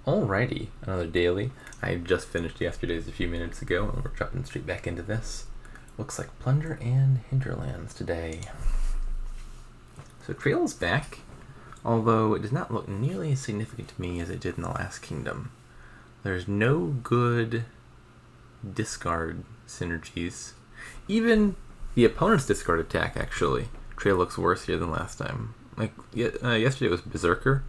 Alrighty, another daily. I just finished yesterday's a few minutes ago, and we're jumping straight back into this. Looks like Plunder and Hinterlands today. So Trail is back, although it does not look nearly as significant to me as it did in the last Kingdom. There's no good discard synergies. Even the opponent's discard attack, actually. Trail looks worse here than last time. Yesterday it was Berserker.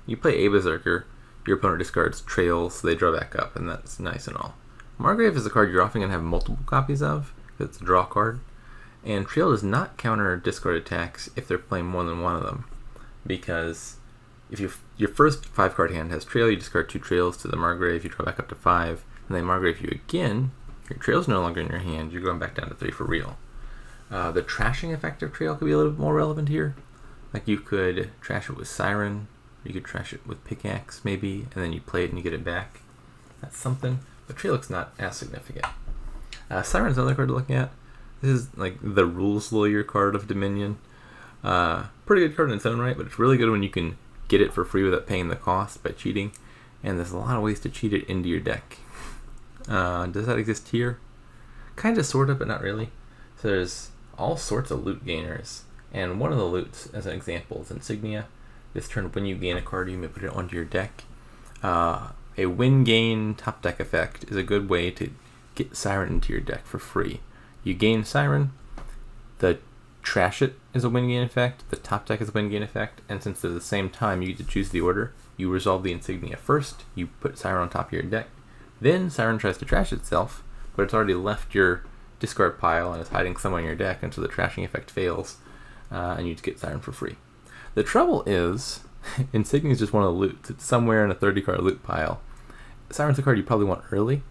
You play a Berserker, your opponent discards Trails, so they draw back up, and that's nice and all. Margrave is a card you're often going to have multiple copies of, because it's a draw card. And Trail does not counter discard attacks if they're playing more than one of them. Because if your first 5-card hand has Trail, you discard 2 Trails to the Margrave, you draw back up to 5, and then Margrave you again, your Trail's no longer in your hand, you're going back down to 3 for real. The trashing effect of Trail could be a little bit more relevant here. Like you could trash it with Siren, you could trash it with Pickaxe maybe, and then you play it and you get it back. That's something, but Trail looks not as significant. Siren's another card to look at. This is like the Rules Lawyer card of Dominion. Pretty good card in its own right, but it's really good when you can get it for free without paying the cost by cheating. And there's a lot of ways to cheat it into your deck. Does that exist here? Kind of, sort of, but not really. So there's all sorts of loot gainers. And one of the loots, as an example, is Insignia. This turn, when you gain a card, you may put it onto your deck. A win-gain top deck effect is a good way to get Siren into your deck for free. You gain Siren, the trash it is a win-gain effect, the top deck is a win-gain effect, and since they're the same time, you get to choose the order. You resolve the Insignia first, you put Siren on top of your deck, then Siren tries to trash itself, but it's already left your discard pile and is hiding somewhere in your deck, and so the trashing effect fails, and you get Siren for free. The trouble is, Insignia is just one of the loots. It's somewhere in a 30-card loot pile. Siren's a card you probably want early,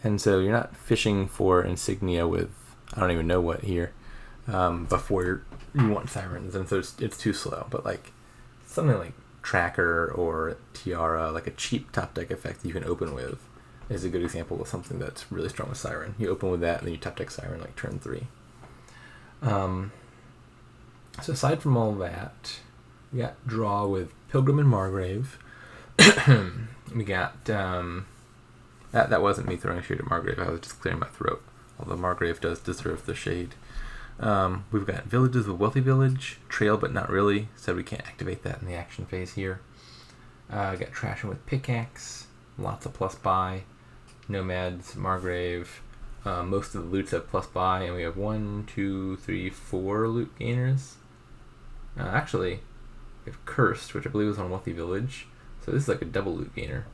and so you're not fishing for Insignia with, I don't even know what here, before you want Sirens, and so it's too slow. But like something like Tracker or Tiara, like a cheap top deck effect that you can open with, is a good example of something that's really strong with Siren. You open with that, and then you top deck Siren like turn 3. So aside from all that, we got draw with Pilgrim and Margrave. We got that wasn't me throwing shade at Margrave. I was just clearing my throat. Although Margrave does deserve the shade. We've got Villages with Wealthy Village, Trail but not really, so we can't activate that in the action phase here. Got Trashing with Pickaxe, lots of plus buy, Nomads, Margrave. Most of the loots have plus buy, and we have 1, 2, 3, 4 loot gainers. Actually, we have Cursed, which I believe is on Wealthy Village, so this is like a double loot gainer.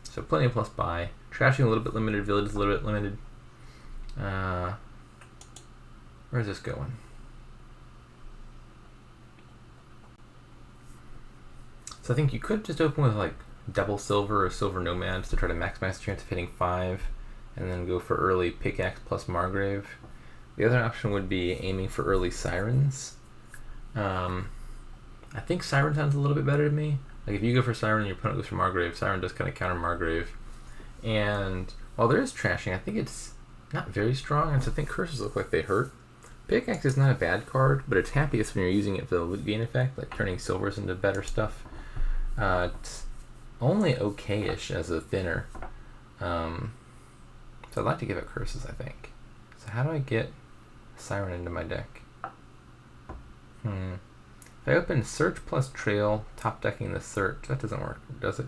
So plenty of plus buy. Trashing a little bit limited, Village is a little bit limited. Where's this going? So I think you could just open with like double silver or silver nomads to try to maximize the chance of hitting 5, and then go for early Pickaxe plus Margrave. The other option would be aiming for early Sirens. I think Siren sounds a little bit better to me. Like if you go for Siren and your opponent goes for Margrave, Siren does kind of counter Margrave. And while there is trashing, I think it's not very strong, and so I think curses look like they hurt. Pickaxe is not a bad card, but it's happiest when you're using it for the loot gain effect, like turning silvers into better stuff. It's only okay-ish as a thinner. So I'd like to give it curses, I think. So how do I get Siren into my deck? If I open Search plus Trail, top decking the Search, that doesn't work, does it?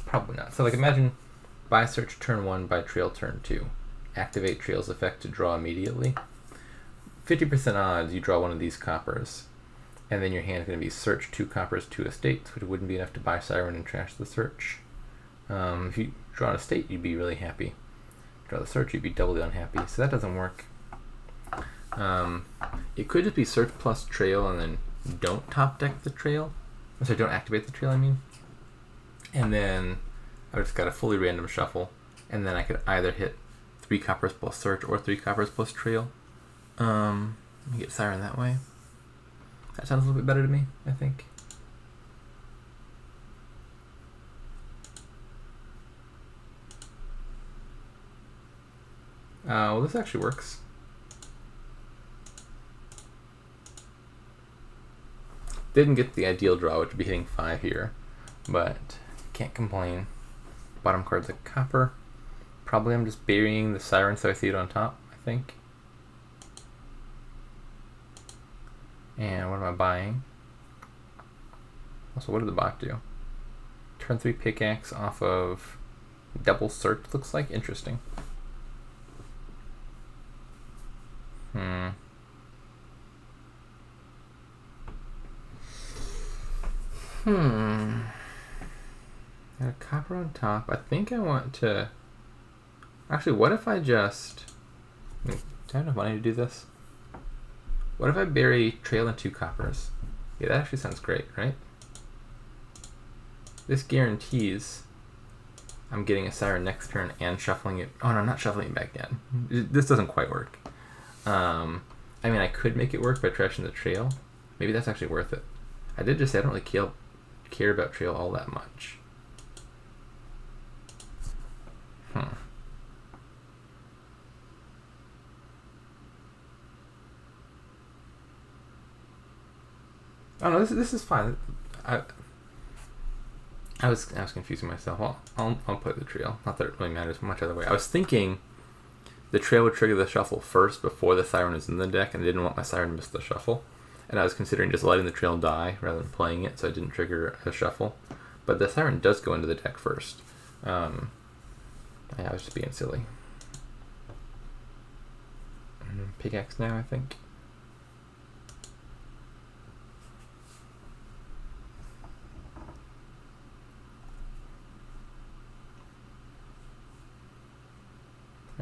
Probably not. So like imagine buy Search turn 1, buy Trail turn 2. Activate Trail's effect to draw immediately. 50% odds you draw one of these coppers, and then your hand is going to be Search 2 coppers, 2 estates, which wouldn't be enough to buy Siren and trash the Search. If you draw an estate, you'd be really happy. Draw the Search, you'd be doubly unhappy. So that doesn't work. It could just be Search plus Trail and then don't top deck the Trail. Sorry, don't activate the Trail, I mean. And then I just got a fully random shuffle, and then I could either hit 3 coppers plus Search or 3 coppers plus Trail. Let me get Siren that way. That sounds a little bit better to me, I think. Well, this actually works. Didn't get the ideal draw, which would be hitting 5 here, but can't complain. Bottom card's a copper. Probably I'm just burying the Siren so I see it on top, I think. And what am I buying? Also, what did the bot do? Turn 3 pickaxe off of double search, looks like. Interesting. Got a copper on top. I think I want to... Actually, what if I just... Do I have enough money to do this? What if I bury trail and 2 coppers? Yeah, that actually sounds great, right? This guarantees I'm getting a Siren next turn and shuffling it. Oh no, not shuffling it back in. This doesn't quite work. I mean, I could make it work by trashing the trail. Maybe that's actually worth it. I did just say I don't really care about trail all that much. Oh no, this is fine. I was confusing myself. I'll play the trail. Not that it really matters much either way. I was thinking the trail would trigger the shuffle first before the Siren is in the deck, and I didn't want my Siren to miss the shuffle. And I was considering just letting the trail die rather than playing it, so I didn't trigger a shuffle. But the Siren does go into the deck first. Yeah, I was just being silly. Pickaxe now, I think.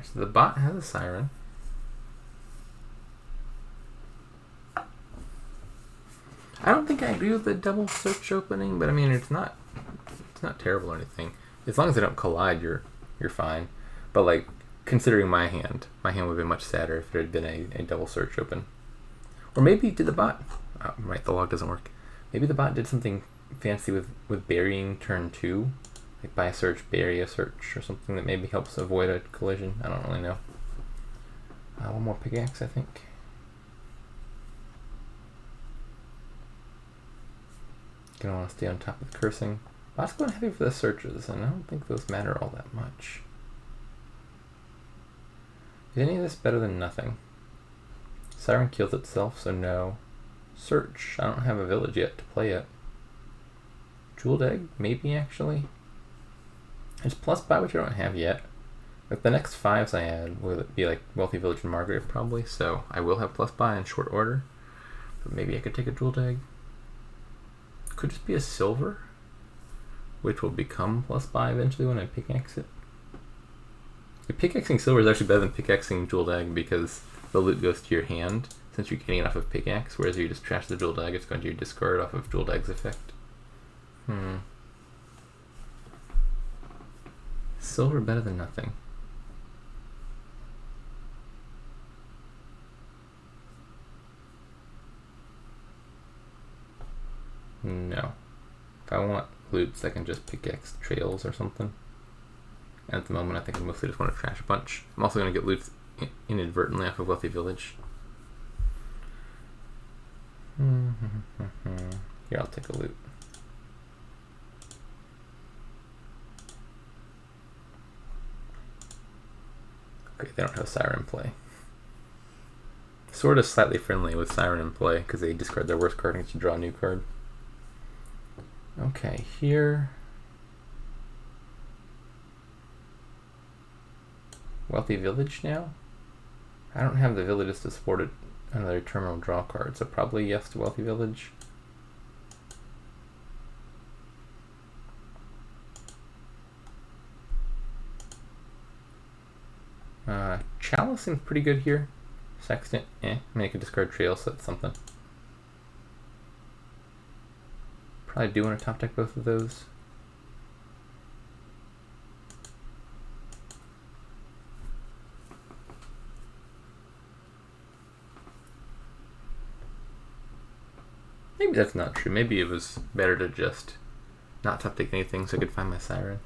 So the bot has a Siren. I don't think I agree with the double search opening, but I mean it's not terrible or anything. As long as they don't collide, you're fine. But like considering my hand would have been much sadder if there had been a double search open. Or maybe did the bot? Oh, right, the log doesn't work. Maybe the bot did something fancy with burying turn 2. Like buy a search, bury a search, or something that maybe helps avoid a collision. I don't really know. One more pickaxe, I think. Gonna want to stay on top of the cursing. Bot's going heavy for the searches, and I don't think those matter all that much. Is any of this better than nothing? Siren kills itself, so no. Search. I don't have a village yet to play it. Jeweled egg? Maybe, actually. There's plus buy, which I don't have yet. Like the next 5s I add will be like Wealthy Village and Margrave probably, so I will have plus buy in short order. But maybe I could take a jeweled egg. Could just be a silver, which will become plus buy eventually when I pickaxe it. Pickaxing silver is actually better than pickaxing jeweled egg because the loot goes to your hand since you're getting it off of pickaxe, whereas if you just trash the jeweled egg, it's going to your discard off of jeweled egg's effect. Silver better than nothing. No. If I want loots, I can just pickaxe trails or something. And at the moment, I think I mostly just want to trash a bunch. I'm also going to get loots inadvertently off of Wealthy Village. Here, I'll take a loot. Okay, they don't have Siren in play. Sort of slightly friendly with Siren in play because they discard their worst card and get to draw a new card. Okay, here. Wealthy Village now? I don't have the villages to support it another terminal draw card, so probably yes to Wealthy Village. Chalice seems pretty good here. Sextant, I mean, I could discard trail, so that's something. Probably do want to top deck both of those. Maybe that's not true. Maybe it was better to just not top deck anything so I could find my Siren.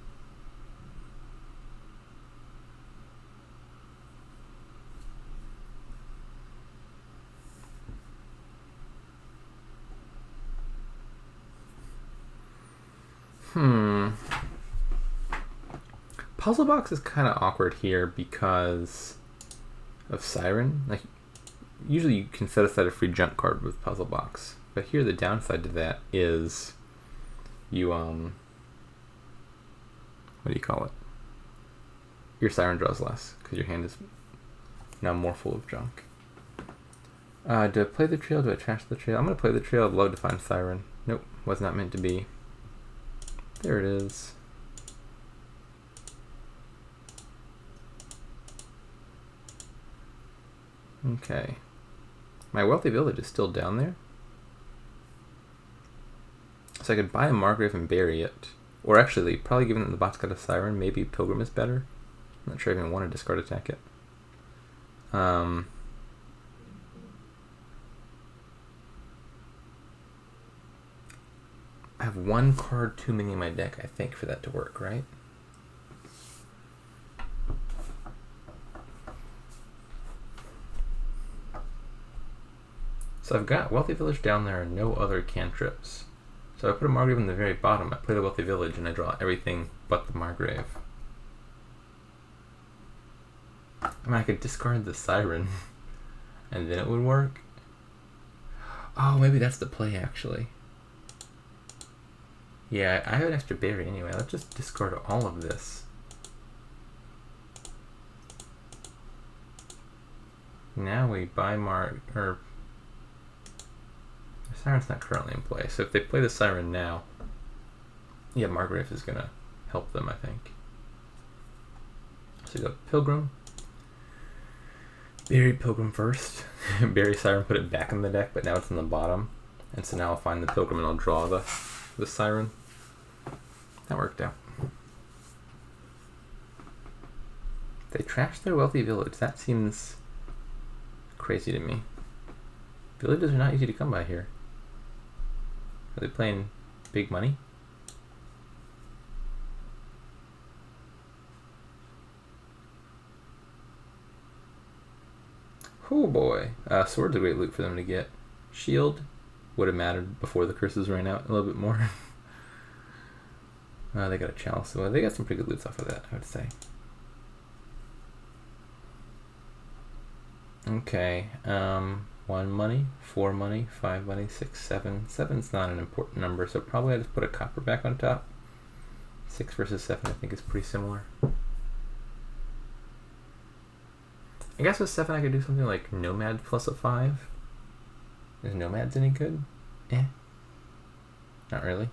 Puzzle box is kind of awkward here because of Siren. Like, usually you can set aside a free junk card with puzzle box, but here the downside to that is you what do you call it? Your Siren draws less because your hand is now more full of junk. Do I play the trail? Do I trash the trail? I'm gonna play the trail. I'd love to find Siren. Nope, was not meant to be. There it is. Okay. My wealthy village is still down there. So I could buy a Margrave and bury it. Or actually, probably given that the bot's got a Siren, maybe Pilgrim is better. I'm not sure I even want to discard attack it. I have one card too many in my deck, I think, for that to work, right? So I've got Wealthy Village down there and no other cantrips. So I put a Margrave in the very bottom, I play the Wealthy Village, and I draw everything but the Margrave. I mean, I could discard the Siren, and then it would work. Oh, maybe that's the play, actually. Yeah, I have an extra berry anyway. Let's just discard all of this. Now we buy Siren's not currently in play, so if they play the Siren now, yeah, Margrave is gonna help them, I think. So we go Pilgrim. Bury Pilgrim first. Bury Siren, put it back in the deck, but now it's in the bottom. And so now I'll find the Pilgrim and I'll draw the Siren. That worked out. They trashed their Wealthy Village. That seems crazy to me. Villages are not easy to come by here. Are they playing big money? Oh boy. Sword's a great loot for them to get. Shield would have mattered before the curses ran out a little bit more. They got a chalice, so they got some pretty good loots off of that, I would say. Okay, 1 money, 4 money, 5 money, 6, 7. 7's not an important number, so probably I just put a copper back on top. 6 versus 7 I think is pretty similar. I guess with 7 I could do something like Nomad plus a 5. Is Nomads any good? Eh. Not really.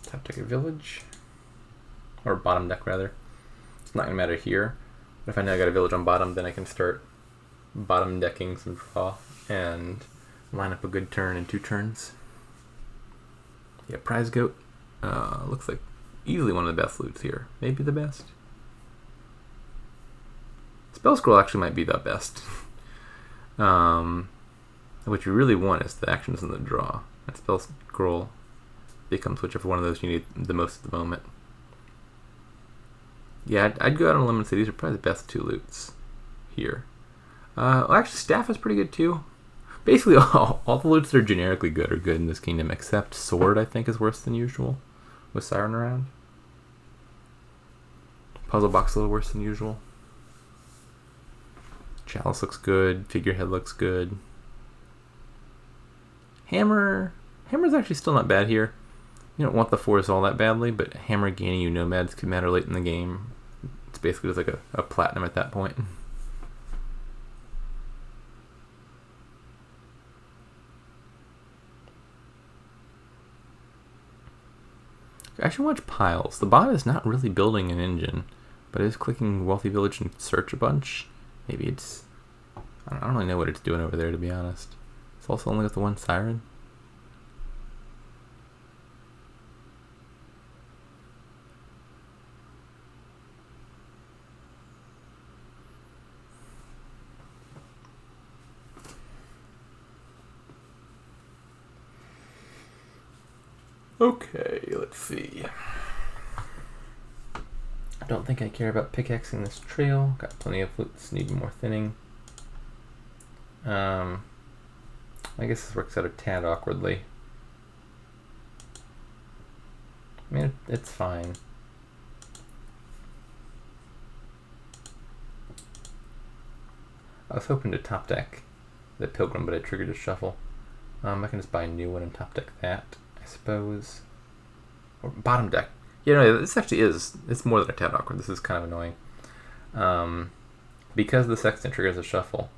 Top deck a village, or bottom deck rather. It's not gonna matter here, but if I know I got a village on bottom, then I can start bottom decking some draw and line up a good turn in 2 turns. Yeah, Prize Goat looks like easily one of the best loots here, maybe the best. Spell Scroll actually might be the best. What you really want is the actions in the draw. And Spell Scroll becomes whichever one of those you need the most at the moment. Yeah, I'd go out on a limb and say these are probably the best 2 loots here. Well, actually, Staff is pretty good too. Basically, all the loots that are generically good are good in this kingdom, except Sword, I think, is worse than usual with Siren around. Puzzle Box a little worse than usual. Chalice looks good. Figurehead looks good. Hammer's actually still not bad here. You don't want the 4s all that badly, but Hammer gaining you Nomads could matter late in the game. It's basically just like a platinum at that point. I actually watch Piles. The bot is not really building an engine, but it is clicking Wealthy Village and search a bunch. Maybe it's... I don't really know what it's doing over there, to be honest. It's also only got the 1 Siren. Okay, let's see. I don't think I care about pickaxing this trail. Got plenty of flutes, need more thinning. I guess this works out a tad awkwardly. I mean, it's fine. I was hoping to top deck the Pilgrim, but I triggered a shuffle. I can just buy a new one and top deck that, I suppose. Or bottom deck. Yeah, no, this actually is. It's more than a tad awkward. This is kind of annoying. Because the Sextant triggers a shuffle,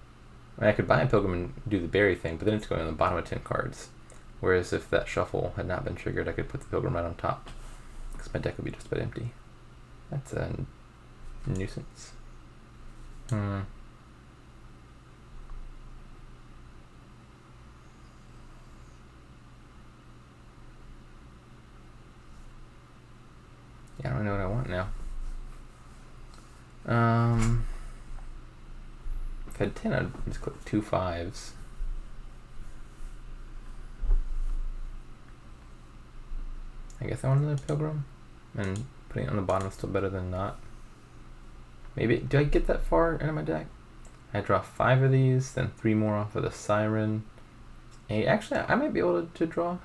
I mean, I could buy a Pilgrim and do the berry thing, but then it's going on the bottom of 10 cards. Whereas if that shuffle had not been triggered, I could put the Pilgrim right on top. Because my deck would be just about empty. That's a nuisance. Yeah, I don't know what I want now. If I had 10, I'd just click 2 5s. I guess I want another Pilgrim, and putting it on the bottom is still better than not. Maybe, do I get that far into my deck? I draw 5 of these, then 3 more off of the Siren. Actually, I might be able to draw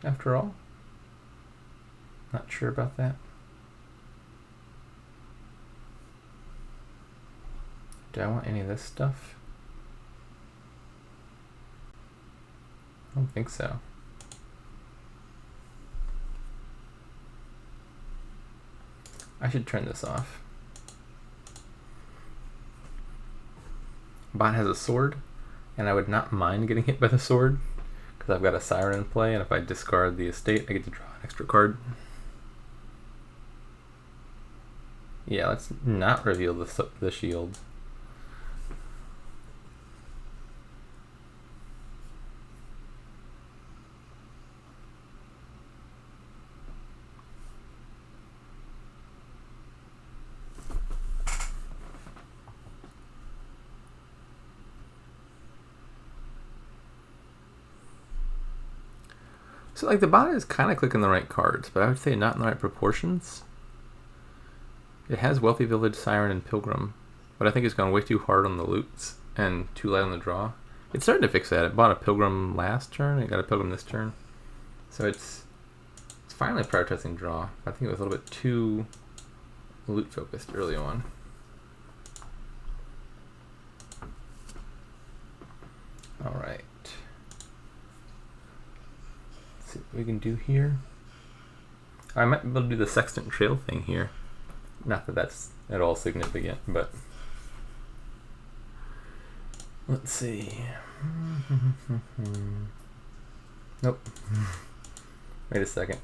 after all. Not sure about that. Do I want any of this stuff? I don't think so. I should turn this off. Bot has a sword, and I would not mind getting hit by the sword, because I've got a Siren in play, and if I discard the estate, I get to draw an extra card. Yeah, let's not reveal the shield. So like the bot is kind of clicking the right cards, but I would say not in the right proportions. It has Wealthy Village, Siren, and Pilgrim, but I think it's gone way too hard on the loots and too light on the draw. It's starting to fix that. It bought a Pilgrim last turn, it got a Pilgrim this turn. So it's finally prioritizing draw. I think it was a little bit too loot focused early on. Alright. See what we can do here. I might be able to do the Sextant Trail thing here. Not that that's at all significant, but let's see. Nope. Wait a second.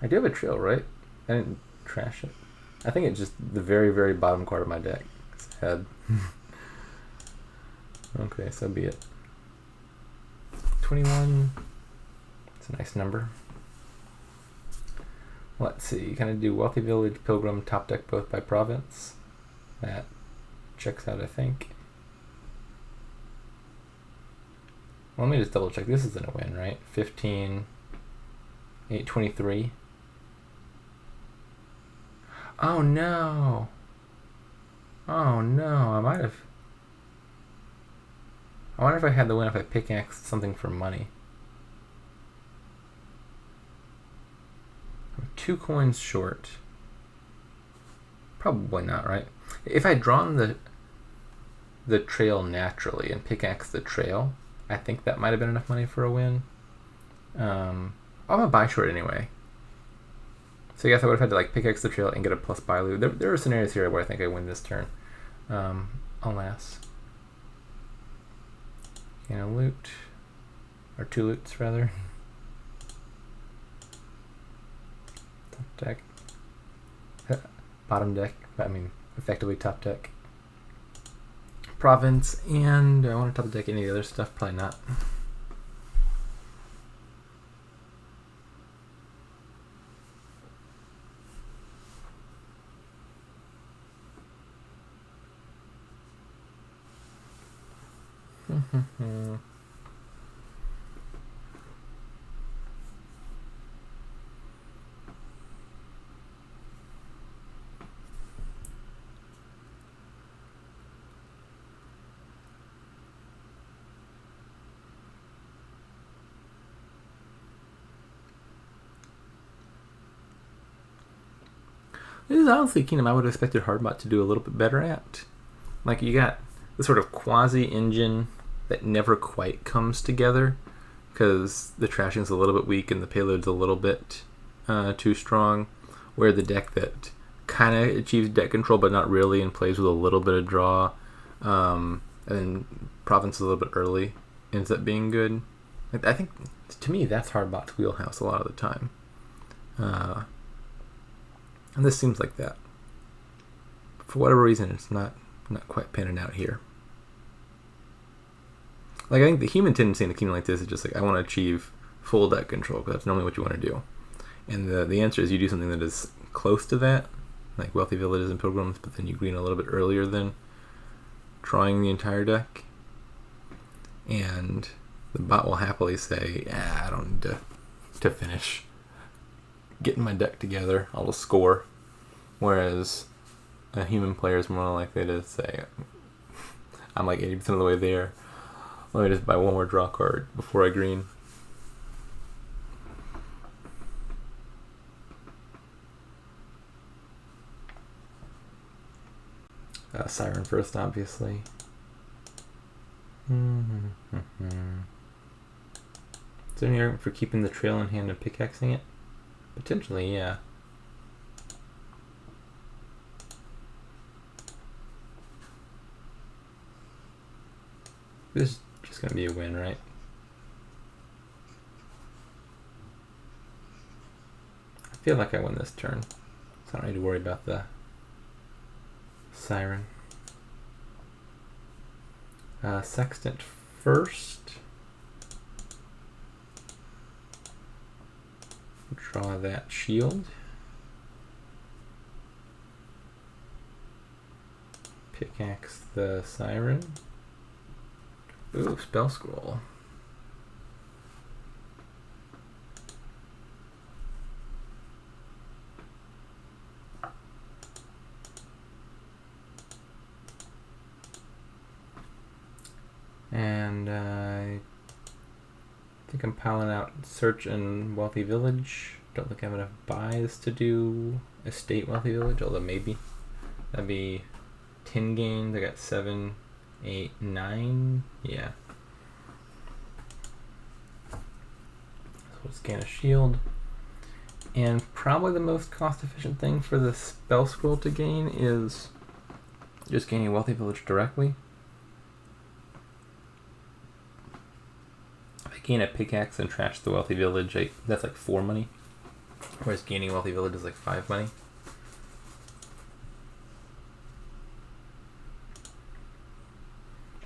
I do have a trail, right? I didn't trash it. I think it's just the very, very bottom card of my deck. It's head. Okay, so be it. 21. It's a nice number. Let's see. Can I do Wealthy Village, Pilgrim, top deck both by province? That checks out, I think. Well, let me just double check. This isn't a win, right? 15, 8, 23. Oh no! Oh no, I might have. I wonder if I had the win if I pickaxed something for money. I'm 2 coins short. Probably not, right? If I'd drawn the trail naturally and pickaxed the trail, I think that might have been enough money for a win. I'm gonna buy short anyway. So I guess I would have had to like pickaxe the trail and get a plus buy loot. There are scenarios here where I think I win this turn. Alas. And a loot. Or 2 loots rather. Top deck. Bottom deck. I mean effectively top deck. Province, and do I want to top deck any of the other stuff? Probably not. This is honestly a kingdom I would have expected Hardbot to do a little bit better at. Like, you got the sort of quasi-engine that never quite comes together because the trashing's a little bit weak and the payload's a little bit too strong, where the deck that kind of achieves deck control but not really and plays with a little bit of draw, and then province a little bit early ends up being good. I think, to me, that's Hardbot's wheelhouse a lot of the time. And this seems like that. For whatever reason, it's not quite panning out here. Like, I think the human tendency in a kingdom like this is just like, I want to achieve full deck control, because that's normally what you want to do. And the answer is you do something that is close to that, like Wealthy Villages and Pilgrims, but then you green a little bit earlier than drawing the entire deck. And the bot will happily say, I don't need to finish getting my deck together. I'll just score. Whereas a human player is more likely to say, I'm like 80% of the way there. Let me just buy one more draw card before I green. Siren first, obviously. Is there any argument for keeping the trail in hand and pickaxing it? Potentially, yeah. This is just going to be a win, right? I feel like I win this turn, so I don't need to worry about the Siren. Sextant first. Draw that shield. Pickaxe the Siren. Ooh, spell scroll. And I think I'm piling out Search and Wealthy Village. Don't think I have enough buys to do Estate Wealthy Village, although maybe. That'd be 10 gains. I got 7, 8, 9. Yeah. So we'll scan a shield. And probably the most cost efficient thing for the spell scroll to gain is just gaining Wealthy Village directly. If I gain a pickaxe and trash the Wealthy Village, that's like 4 money. Whereas gaining Wealthy Village is like 5 money.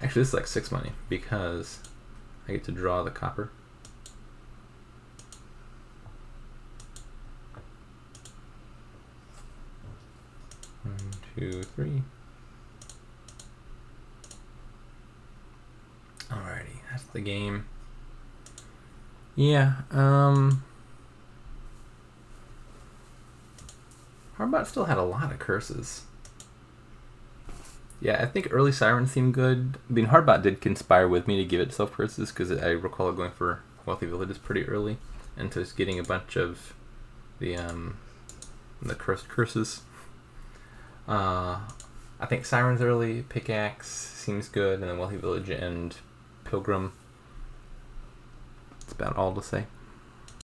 Actually, this is like 6 money because I get to draw the copper. 1, 2, 3. Alrighty, that's the game. Yeah, Hardbot still had a lot of curses. Yeah, I think early Siren seemed good. I mean, Hardbot did conspire with me to give itself curses because I recall it going for Wealthy Villages pretty early, and so it's getting a bunch of the cursed curses. I think Siren's early, Pickaxe seems good, and then Wealthy Village and Pilgrim. That's about all to say.